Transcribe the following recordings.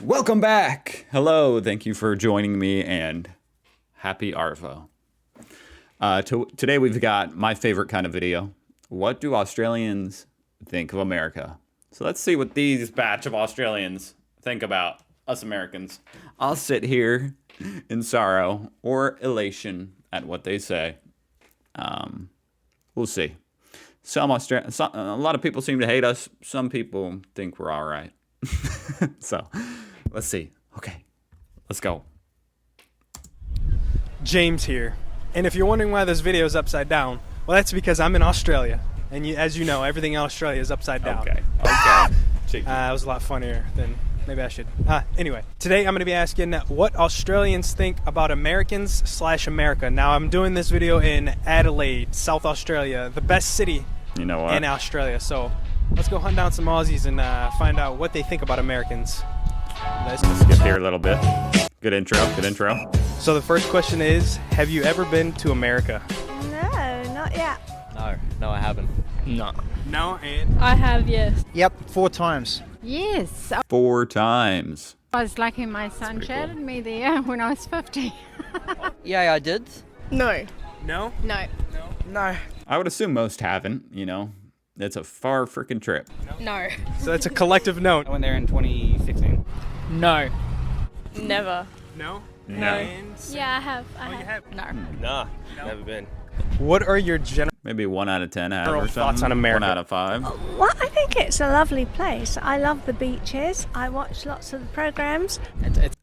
Welcome back. Hello. Thank you for joining me and happy Arvo. Today we've got my favorite kind of video. What do Australians think of America? So let's see what these batch of Australians think about us Americans. I'll sit here in sorrow or elation at what they say. We'll see. A lot of people seem to hate us. Some people think we're all right. So, let's see. Okay, let's go. James here. And if you're wondering why this video is upside down, well, that's because I'm in Australia. And as you know, everything in Australia is upside down. Okay. It was a lot funnier than maybe I should. Anyway, today I'm going to be asking what Australians think about Americans/America. Now, I'm doing this video in Adelaide, South Australia, the best city You know what? in Australia. So let's go hunt down some Aussies and find out what they think about Americans. Let's skip here a little bit. Good intro. So the first question is, have you ever been to America? No, not yet. No, I haven't. No. No, and? I have, yes. Yep, 4 times. Yes, 4 times. I was lucky my son pretty shadowed cool. me there when I was 50. Yeah, I did. No. No? No. No. I would assume most haven't, you know. It's a far freaking trip. No. So that's a collective note. I went there in 2016. No. Never. No? No. And? Yeah, I have. Oh, you have? No. Nah, never been. What are your general Maybe 1 out of 10 have General or thoughts something. on America. 1 out of 5. Well, I think it's a lovely place. I love the beaches. I watch lots of the programs.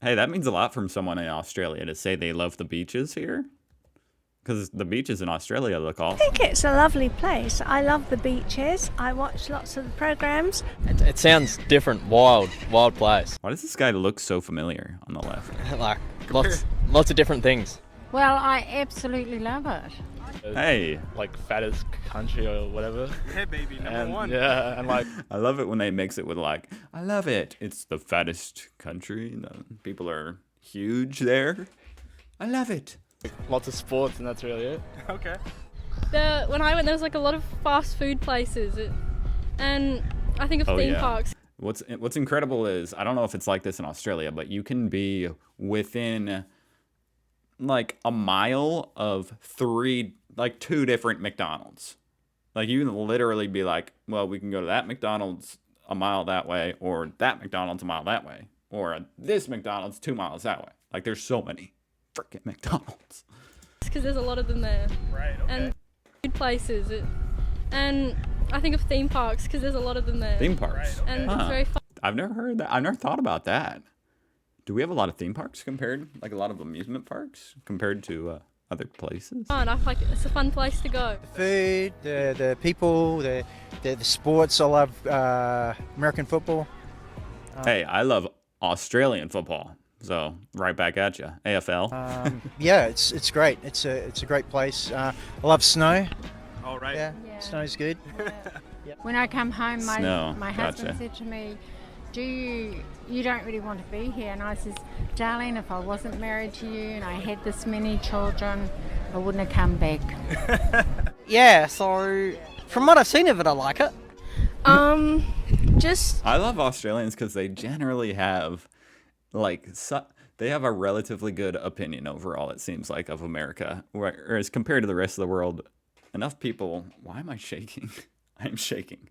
Hey, that means a lot from someone in Australia to say they love the beaches here. Because the beaches in Australia look I awesome. think it's a lovely place. I love the beaches. I watch lots of the programs. It sounds different, wild place. Why does this guy look so familiar on the left? Like lots of different things. Well, I absolutely love it. Hey, like fattest country or whatever. Hey, baby, number And one. yeah, and like I love it when they mix it with like, I love it. It's the fattest country. People are huge there. I love it. lots of sports, and that's really it. Okay. When I went, there was like a lot of fast food places, and I think of Oh, theme yeah. parks. What's incredible is, I don't know if it's like this in Australia, but you can be within like a mile of 2 different McDonald's. Like you can literally be like, well, we can go to that McDonald's a mile that way, or that McDonald's a mile that way, or this McDonald's 2 miles that way. Like there's so many freaking McDonald's. Because there's a lot of them there. Right, okay. And food places. And I think of theme parks because there's a lot of them there. Theme parks. Right, And Huh. it's very fun. I've never heard that. I've never thought about that. Do we have a lot of theme parks like a lot of amusement parks compared to other places? I feel like it's a fun place to go. Food, the people, the sports. I love American football. Hey, I love Australian football. So right back at you, AFL. Yeah, it's great. It's a great place. I love snow. All right. Yeah, Yeah. snow's good. When I come home, Snow, my gotcha. husband said to me, you don't really want to be here? And I says, darling, if I wasn't married to you and I had this many children, I wouldn't have come back. Yeah, so from what I've seen of it, I like it. Just I love Australians because they generally have they have a relatively good opinion overall, it seems like, of America. Whereas compared to the rest of the world, enough people... Why am I shaking? I'm shaking.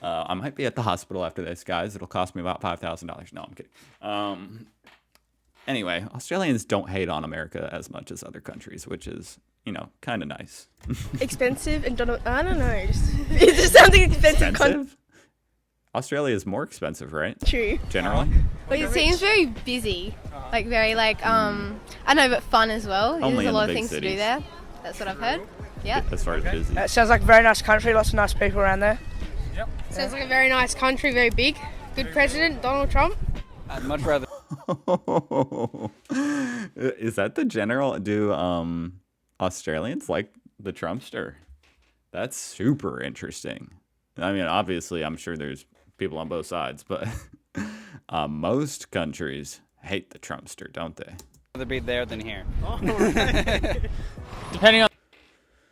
I might be at the hospital after this, guys. It'll cost me about $5,000. No, I'm kidding. Anyway, Australians don't hate on America as much as other countries, which is, kind of nice. expensive and I don't know. It just sounds like expensive. Expensive? Australia is more expensive, right? True. Generally? But it seems very busy, like very I know, but fun as well. Only There's in a lot the of big things to do cities. there. That's what I've heard. Yeah. As far as busy. It sounds like a very nice country, lots of nice people around there. Sounds like a very nice country, very big. Good president, Donald Trump. I'd much rather. Is that the general? Do Australians like the Trumpster? That's super interesting. I mean, obviously, I'm sure there's people on both sides, but most countries hate the Trumpster, don't they? rather be there than here. Depending on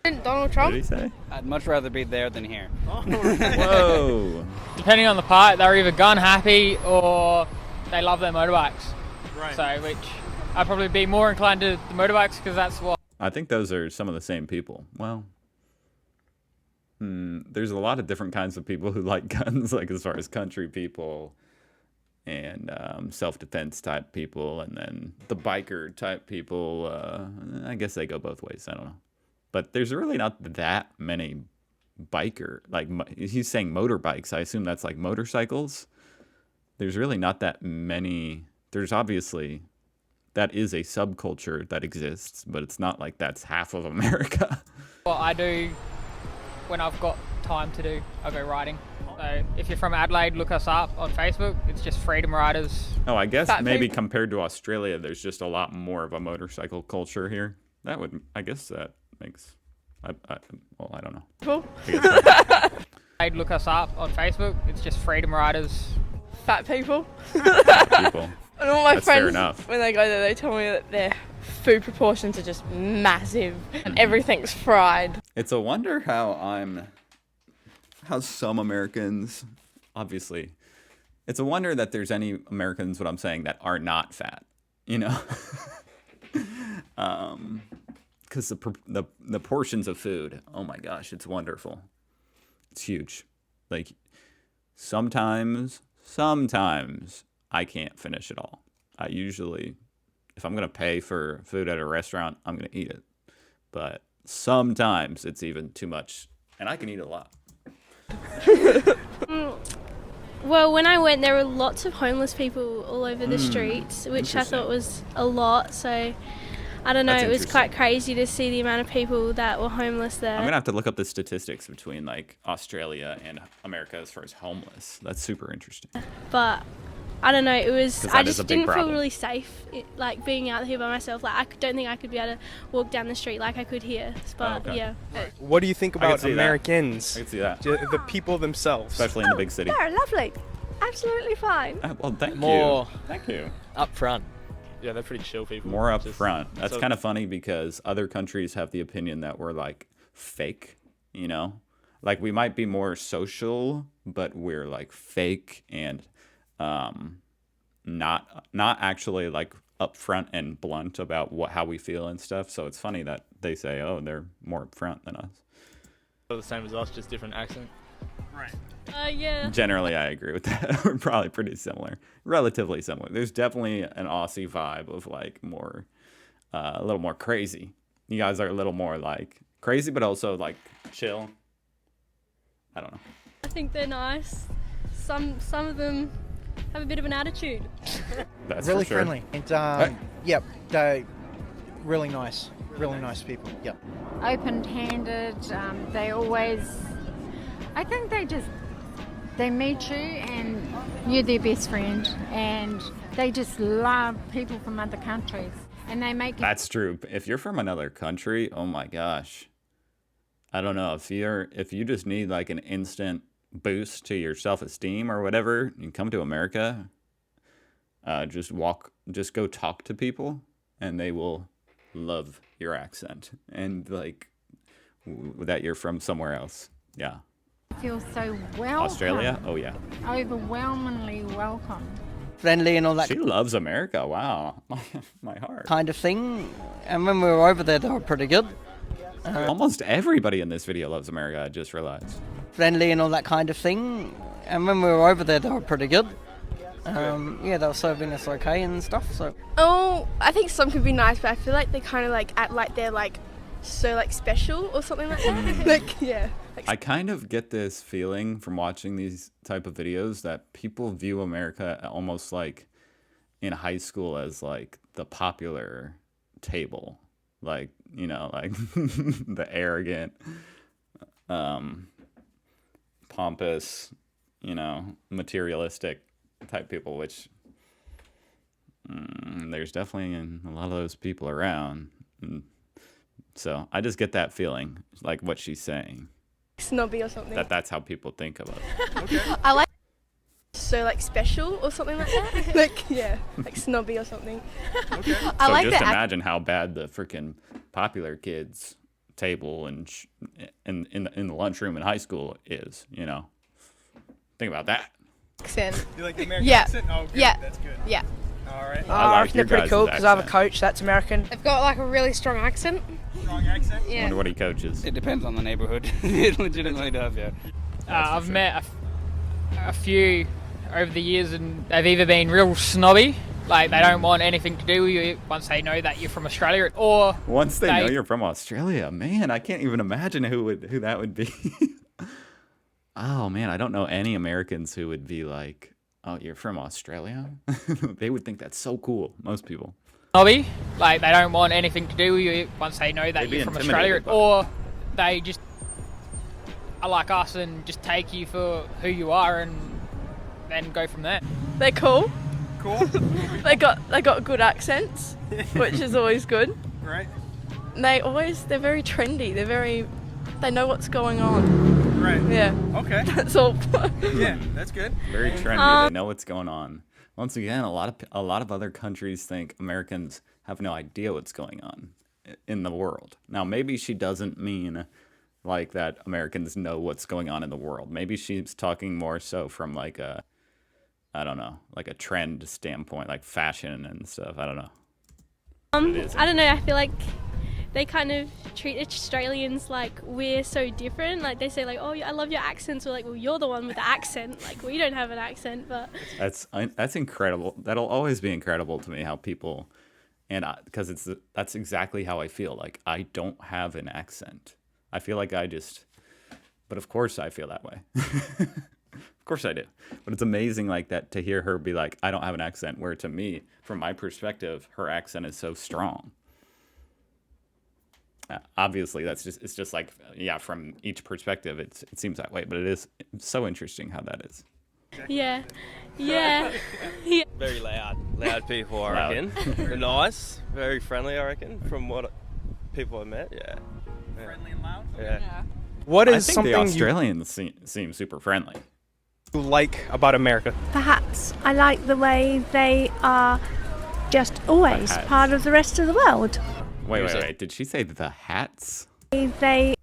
Donald What Trump. did he say? I'd much rather be there than here. Whoa. depending on the part, they're either gun happy or they love their motorbikes. Right. So, which I'd probably be more inclined to the motorbikes because that's what. I think those are some of the same people. Well, there's a lot of different kinds of people who like guns, like as far as country people and self-defense type people, and then the biker type people. I guess they go both ways. I don't know. But there's really not that many biker, like he's saying motorbikes. I assume that's like motorcycles. There's really not that many. There's obviously, that is a subculture that exists, but it's not like that's half of America. What I do when I've got time to do, I go riding. So if you're from Adelaide, look us up on Facebook. It's just Freedom Riders. Oh, I guess maybe compared to Australia, there's just a lot more of a motorcycle culture here. That would, I guess that makes, well, I don't know. Cool. Look us up on Facebook. It's just Freedom Riders. Fat people. People. And all my That's fair friends, enough. when they go there, they tell me that their food proportions are just massive and everything's fried. It's a wonder how some Americans, obviously, it's a wonder that there's any Americans, what I'm saying, that are not fat, you know? Because the portions of food, oh my gosh, it's wonderful. It's huge. Like, sometimes I can't finish it all. I usually, if I'm going to pay for food at a restaurant, I'm going to eat it. But sometimes it's even too much, and I can eat a lot. Well, when I went, there were lots of homeless people all over the streets, which I thought was a lot. So, I don't know, That's it was quite crazy to see the amount of people that were homeless there. I'm going to have to look up the statistics between, like, Australia and America as far as homeless. That's super interesting. But I don't know, it was, I just didn't feel problem. really safe, like being out here by myself. Like, I don't think I could be able to walk down the street like I could here. But okay. yeah. What do you think I can about see that. Americans? I can see that. The people themselves. Especially in the big city. They're lovely. Absolutely fine. Well, thank More you. Thank you. up front. Yeah, they're pretty chill people. More up Just- front. That's so- kind of funny because other countries have the opinion that we're like fake, you know? Like we might be more social, but we're like fake and not actually like upfront and blunt about how we feel and stuff. So it's funny that they say, "Oh, they're more upfront than us." The same as us, just different accent. Right. Yeah. Generally, I agree with that. We're probably pretty similar, relatively similar. There's definitely an Aussie vibe of like more, a little more crazy. You guys are a little more like crazy, but also like chill. I don't know. I think they're nice. Some of them have a bit of an attitude. That's Really for sure. friendly. And yep, they're really nice. Really nice people. Yep. Open-handed. They always. I think they meet you and you're their best friend, and they just love people from other countries, and they make. That's true. If you're from another country, oh my gosh. I don't know, if you just need like an instant boost to your self-esteem or whatever, you come to America, just go talk to people and they will love your accent and like that you're from somewhere else. Yeah. Feel so welcome. Australia? Oh yeah. Overwhelmingly welcome. Friendly and all that She loves America. Wow. My heart. kind of thing. And when we were over there, they were pretty good. Almost everybody in this video loves America, I just realized. Friendly and all that kind of thing. And when we were over there, they were pretty good. Yeah, they were serving us okay and stuff. So Oh, I think some could be nice, but I feel like they kind of like act like they're like so like special or something like that. Like yeah. I kind of get this feeling from watching these type of videos that people view America almost like in high school as like the popular table. Like, you know, like the arrogant, pompous, you know, materialistic type people, which there's definitely a lot of those people around. And so I just get that feeling, like what she's saying. Snobby or something. That's how people think of it. I like so like special or something like that. Like yeah, like snobby or something. I So like just that. imagine how bad the freaking popular kids table and in the lunchroom in high school is. You know, think about that. Accent. You like the American Yeah. accent? Oh, good. Yeah. That's good. Yeah. All right. I like reckon they're your pretty cool guys' because I have a accent. coach that's American. They've got like a really strong accent. Strong accent. I wonder what he coaches. It depends on the neighborhood. It legitimately does, yeah. I've met a few over the years, and they've either been real snobby, like they don't want anything to do with you once they know that you're from Australia, or Once they know you're from Australia, man, I can't even imagine who that would be. Oh man, I don't know any Americans who would be like, "Oh, you're from Australia?" They would think that's so cool. Most people. snobby, like they don't want anything to do with you once they know that They'd be you're from Australia, intimidated by it. or they just are like us and just take you for who you are and then go from there. They're cool. Cool. They got good accents, which is always good. Right. And they're very trendy. They know what's going on. Right. Yeah. Okay. That's all. Yeah, that's good. Very trendy. They know what's going on. Once again, a lot of other countries think Americans have no idea what's going on in the world. Now, maybe she doesn't mean like that Americans know what's going on in the world. Maybe she's talking more so from like a, I don't know, like a trend standpoint, like fashion and stuff. I don't know. I don't know. I feel like they kind of treat Australians like we're so different. Like they say like, "Oh, I love your accents." We're like, "Well, you're the one with the accent. Like we don't have an accent." But That's incredible. That'll always be incredible to me how people, and because that's exactly how I feel. Like I don't have an accent. I feel like but of course I feel that way. Of course I do. But it's amazing like that to hear her be like, I don't have an accent, where to me, from my perspective, her accent is so strong. Obviously, it's just like, yeah, from each perspective, it seems that way. But it is so interesting how that is. yeah. Very loud people, I reckon. They're nice, very friendly, I reckon, from what people have met. Yeah. Friendly and loud. Yeah. What I is think something the Australians seem super friendly. you like about America? The hats. I like the way they are just always hats. part of the rest of the world. Wait. Did she say the hats? They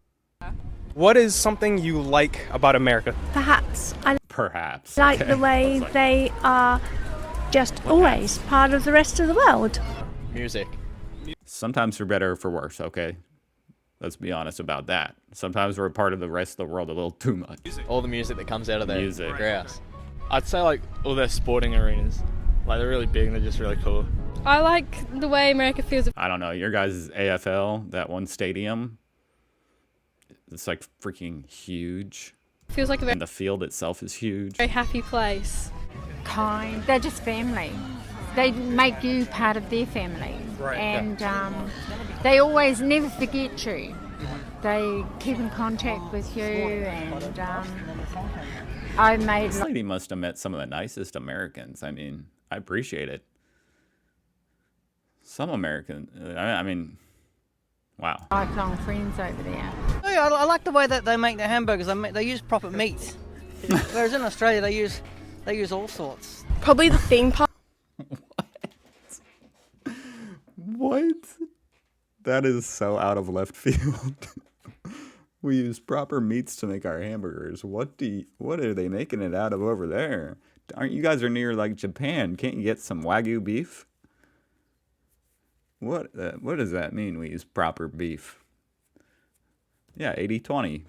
What is something you like about America? the hats. I Perhaps. like Okay. the way I was like, they are just always part of the rest of the world. Music. Sometimes for better or for worse, okay? Let's be honest about that. Sometimes we're a part of the rest of the world a little too much. All the music that comes out of their Music. grouse. I'd say like all their sporting arenas. Like they're really big and they're just really cool. I like the way America feels. I don't know, your guys' AFL, that one stadium, it's like freaking huge. Feels like a And the field itself is huge. very happy place. Kind. They're just family. They make you part of their family. Right. And they always never forget you. They keep in contact with you, and I made This lady must have met some of the nicest Americans. I mean, I appreciate it. Some American, I mean, wow. lifelong friends over there. Oh, yeah, I like the way that they make their hamburgers. They use proper meat, whereas in Australia they use all sorts. Probably the theme park. What? That is so out of left field. We use proper meats to make our hamburgers. What are they making it out of over there? Aren't you guys are near like Japan? Can't you get some Wagyu beef? What does that mean? We use proper beef. Yeah, 80-20.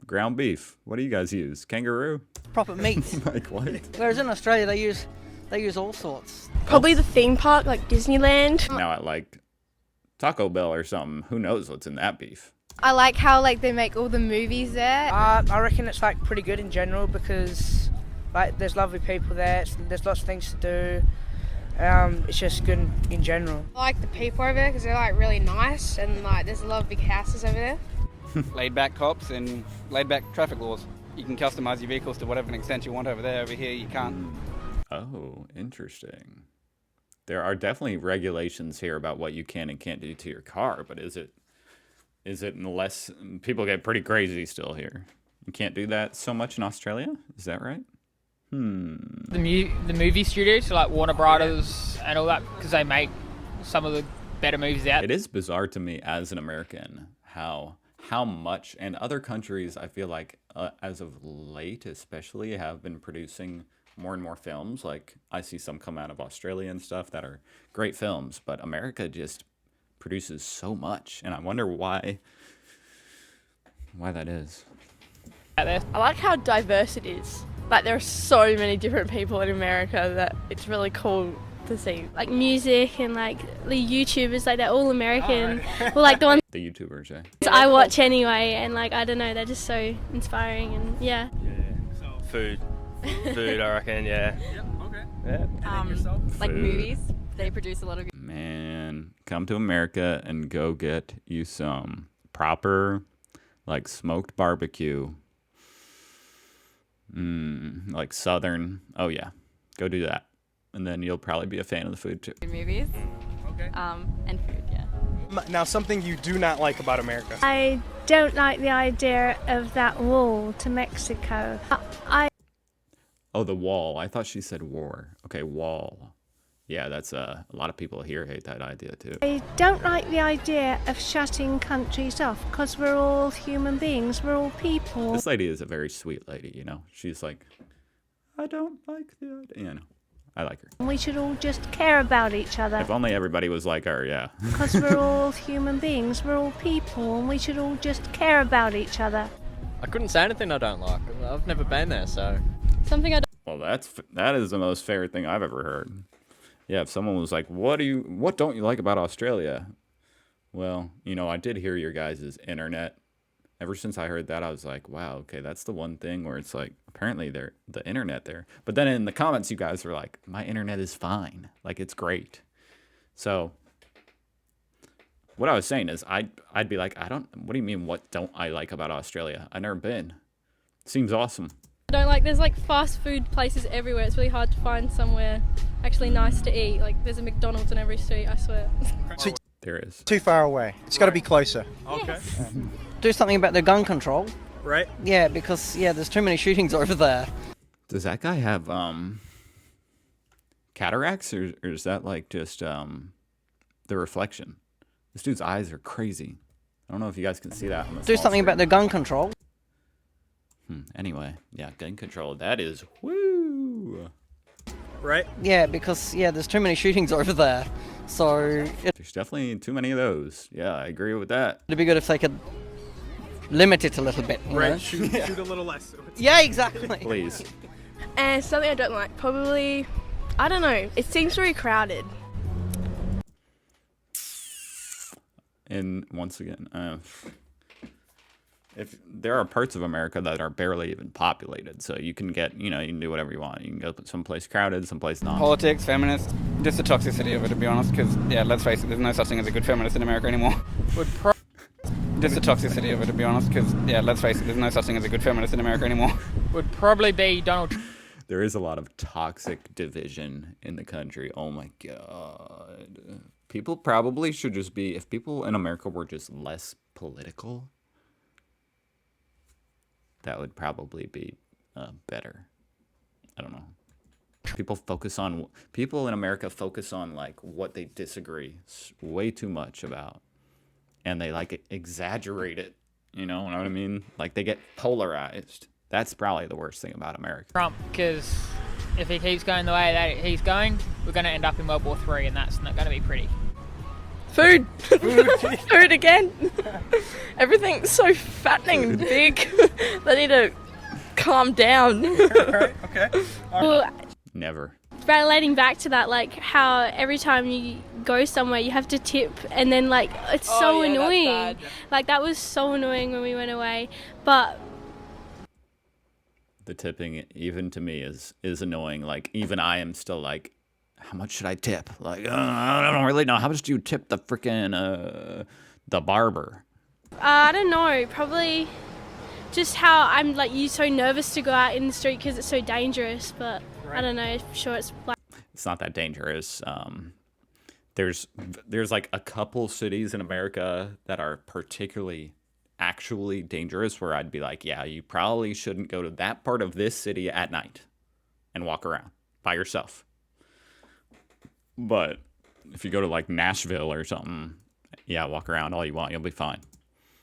Ground beef. What do you guys use? Kangaroo? Proper meat. Like what? Whereas in Australia they use all sorts. Probably the theme park, like Disneyland. Now at like Taco Bell or something, who knows what's in that beef? I like how like they make all the movies there. I reckon it's like pretty good in general because like there's lovely people there. There's lots of things to do. It's just good in general. I like the people over there because they're like really nice and like there's a lot of big houses over there. Laid back cops and laid back traffic laws. You can customize your vehicles to whatever extent you want over there. Over here, you can't. Oh, interesting. There are definitely regulations here about what you can and can't do to your car, but is it unless people get pretty crazy still here? You can't do that so much in Australia? Is that right? The movie studios, like Warner Brothers and all that, because they make some of the better movies out. It is bizarre to me as an American how how much, and other countries, I feel like, as of late especially, have been producing more and more films. Like, I see some come out of Australia and stuff that are great films, but America just produces so much, and I wonder why that is. I like how diverse it is. Like, there are so many different people in America that it's really cool to see. Like music and like the YouTubers, like they're all American. Well, like the ones The YouTubers, yeah. I watch anyway, and like I don't know, they're just so inspiring, and yeah. Food, I reckon. Yeah. Yep. Okay. Yeah. Like Food. movies, they produce a lot of. Man, come to America and go get you some proper, like, smoked barbecue. Like Southern. Oh yeah, go do that, and then you'll probably be a fan of the food too. Movies. Okay. And food, yeah. Now, something you do not like about America. I don't like the idea of that wall to Mexico. Oh, the wall. I thought she said war. Okay, wall. Yeah, that's a lot of people here hate that idea too. I don't like the idea of shutting countries off because we're all human beings, we're all people. This lady is a very sweet lady, you know. She's like, I don't like the idea. You know, I like her. We should all just care about each other. If only everybody was like her, yeah. Because we're all human beings, we're all people, and we should all just care about each other. I couldn't say anything I don't like. I've never been there, so. Something I don't. Well, that is the most fair thing I've ever heard. Yeah, if someone was like, what don't you like about Australia? Well, you know, I did hear your guys' internet. Ever since I heard that, I was like, wow, okay, that's the one thing where it's like, apparently the internet there. But then in the comments, you guys were like, my internet is fine. Like, it's great. So what I was saying is I'd be like, what do you mean, what don't I like about Australia? I've never been. Seems awesome. I don't like, there's like fast food places everywhere. It's really hard to find somewhere actually nice to eat. Like, there's a McDonald's on every street, I swear. There is. Too far away. It's got to be closer. Okay. Do something about the gun control. Right. Yeah, because there's too many shootings over there. Does that guy have cataracts, or is that like just the reflection? This dude's eyes are crazy. I don't know if you guys can see that on the Do small something screen. about the gun control. Anyway, yeah, gun control. That is woo. Right. Yeah, because there's too many shootings over there. So There's definitely too many of those. Yeah, I agree with that. it'd be good if they could limit it a little bit. You know? Right. Shoot a little less. Yeah, exactly. Please. And something I don't like, probably, I don't know, it seems very crowded. And once again, if there are parts of America that are barely even populated, so you can get, you can do whatever you want. You can go someplace crowded, someplace not. Politics, feminists, just the toxicity of it, to be honest. Because yeah, let's face it, there's no such thing as a good feminist in America anymore. Just the toxicity of it, to be honest. Because yeah, let's face it, there's no such thing as a good feminist in America anymore. Would probably be Donald. There is a lot of toxic division in the country. Oh my God. People probably should just be, if people in America were just less political, that would probably be better. I don't know. People in America focus on like what they disagree way too much about. And they like exaggerate it. You know what I mean? Like they get polarized. That's probably the worst thing about America. Trump, because if he keeps going the way that he's going, we're going to end up in World War III, and that's not going to be pretty. Food. Food again. Everything's so fattening and big. They need to calm down. Right. Okay. Well, Never. relating back to that, like how every time you go somewhere you have to tip, and then like it's so annoying. Like that was so annoying when we went away. But The tipping, even to me, is annoying. Like even I am still like, how much should I tip? Like I don't really know. How much do you tip the freaking the barber? I don't know, probably just how I'm like so nervous to go out in the street because it's so dangerous. But I don't know, I'm sure it's like It's not that dangerous. There's like a couple cities in America that are particularly actually dangerous where I'd be like, yeah, you probably shouldn't go to that part of this city at night and walk around by yourself. But if you go to like Nashville or something, yeah, walk around all you want, you'll be fine.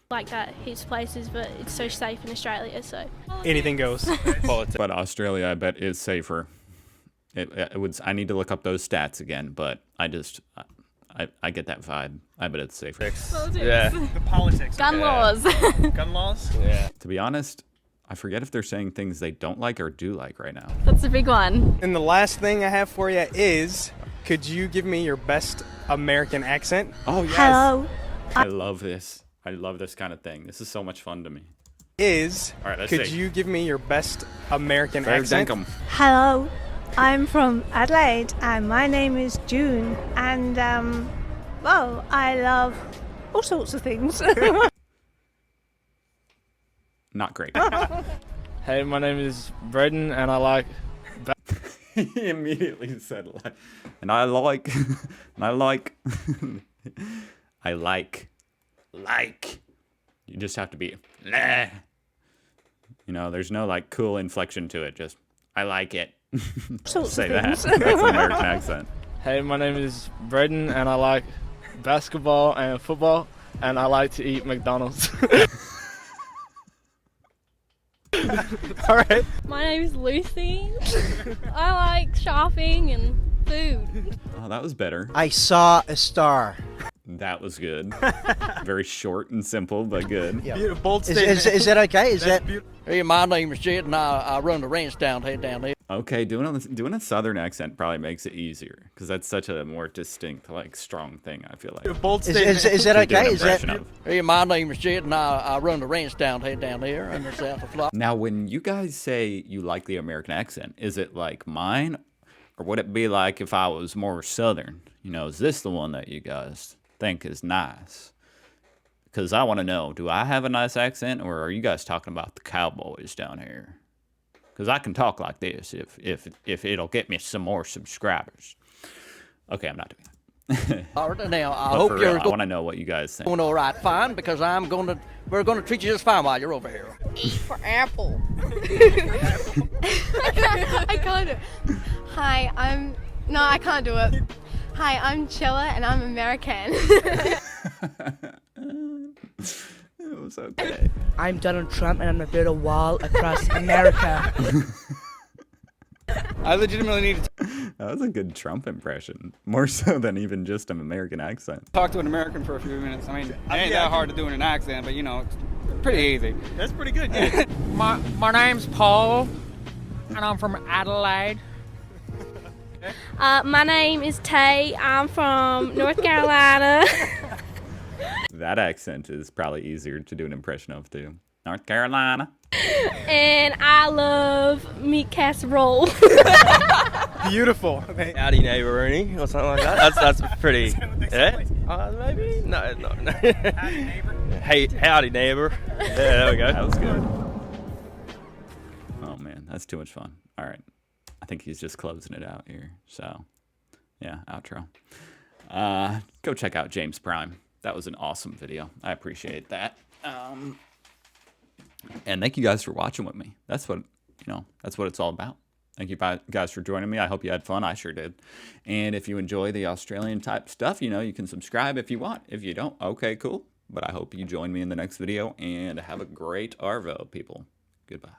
like that heaps of places, but it's so safe in Australia, so. Anything goes. But Australia, I bet, is safer. It would. I need to look up those stats again, but I get that vibe. I bet it's safer. Yeah. The politics. Gun laws. Gun laws? Yeah. To be honest, I forget if they're saying things they don't like or do like right now. That's a big one. And the last thing I have for you is, could you give me your best American accent? Oh, yes. Hello. I love this. I love this kind of thing. This is so much fun to me. All right, could see. you give me your best American Fair accent? dinkum. Hello. I'm from Adelaide and my name is June and well, I love all sorts of things. Not great. Hey, my name is Braden, and I like. He immediately said like, and I like, I like. You just have to be, nah. You know, there's no like cool inflection to it. Just, I like it. Say that. That's an American accent. Hey, my name is Braden, and I like basketball and football, and I like to eat McDonald's. All right. My name is Lucy. I like shopping and food. Oh, that was better. I saw a star. That was good. Very short and simple, but good. Yeah. Bold Is that okay? Is that? Hey, my name is Jed, and I run the ranch down there. Okay, doing a southern accent probably makes it easier because that's such a more distinct, like, strong thing. I feel like. Bold statement. Is that To do an okay? Is that? impression of. Hey, my name is Jed, and I run the ranch down there in the south of Florida. Now, when you guys say you like the American accent, is it like mine, or would it be like if I was more southern? You know, is this the one that you guys think is nice? Because I want to know, do I have a nice accent, or are you guys talking about the cowboys down here? Because I can talk like this if it'll get me some more subscribers. Okay, I'm not doing that. All right, now I But hope for you're real, I want to know what you guys think. doing all right, fine, because we're gonna treat you just fine while you're over here. E for apple. I can't do it. Hi, I can't do it. Hi, I'm Chilla and I'm American. It was okay. I'm Donald Trump, and I'm gonna build a wall across America. I legitimately need to That was a good Trump impression, more so than even just an American accent. talk to an American for a few minutes. I mean, it ain't that hard to do in an accent, but you know, it's pretty easy. That's pretty good. Yeah. My name's Paul, and I'm from Adelaide. My name is Tay. I'm from North Carolina. That accent is probably easier to do an impression of, too. North Carolina. And I love meat casserole. Beautiful. Howdy neighboroonie or something like that. That's pretty. Yeah? Maybe? No. Howdy neighbor. Hey, howdy neighbor. Yeah, there we go. That was good. Oh, man, that's too much fun. All right. I think he's just closing it out here. So, yeah, outro. Go check out James Prime. That was an awesome video. I appreciate that. And thank you guys for watching with me. That's what it's all about. Thank you guys for joining me. I hope you had fun. I sure did. And if you enjoy the Australian type stuff, you can subscribe if you want. If you don't, okay, cool. But I hope you join me in the next video and have a great Arvo, people. Goodbye.